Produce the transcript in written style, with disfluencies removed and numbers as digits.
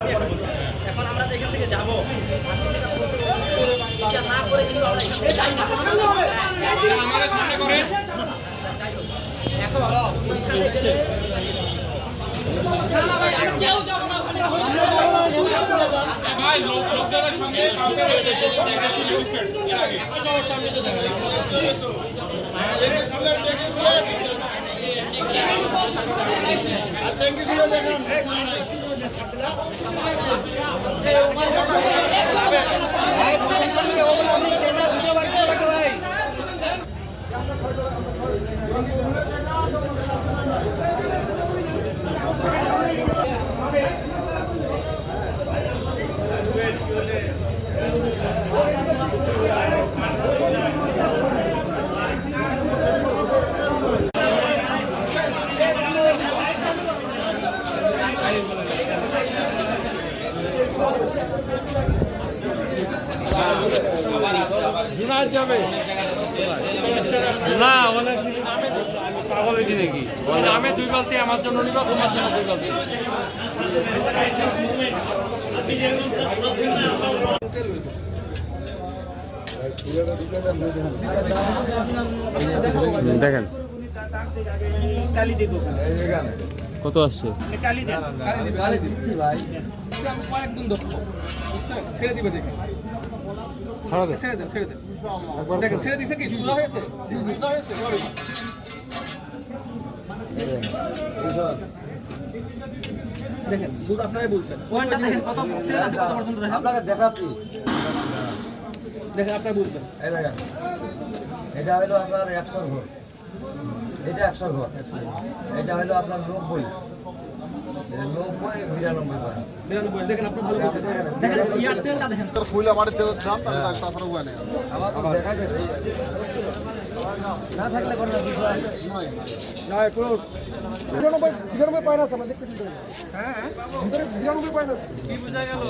এখন আমরা এখান থেকে যাবো না করে কিন্তু আমরা এখান থেকে যাই না আমাদের সামনে করে এখন ভাই লোকজনের সঙ্গে কাউকে রয়েছে এটা কি লিমিটেড এর আগে সবার সামনে তো দেখা ভাই প্রশাসন ওগুলো আপনি কেন্দ্র ভিডিও বার করে রাখো ভাই যাবে না অনেক পাগল হয়েছি নাকি আমি 2 বালতি আমার জন্য নিবা তোমার জন্য 2 বালতি দেখেন কত আসছে ছেড়ে দিবে দেখে ছেড়ে দেন দেখেন ছেড়ে দিছে কি সুজা হয়েছে দেখেন দুধ আপনারাই বুঝবেন দেখেন কত তেল আছে কত পর্যন্ত আপনাকে দেখাচ্ছি দেখেন আপনারা বুঝবেন এই দেখেন এটা হলো আপনার 100 ঘর এটা 100 ঘর এটা হলো আপনার 90 দেখেন আপনার ভালো দেখেন ইয়ার তেলটা দেখেন ফুল আমার তেল দাম তারপরে উয়া নেই না থাকলে কোনো না কোনো 99 পয়েন্ট আছে আমরা দেখতেছি হ্যাঁ 99 পয়েন্ট আছে কি বোঝা গেল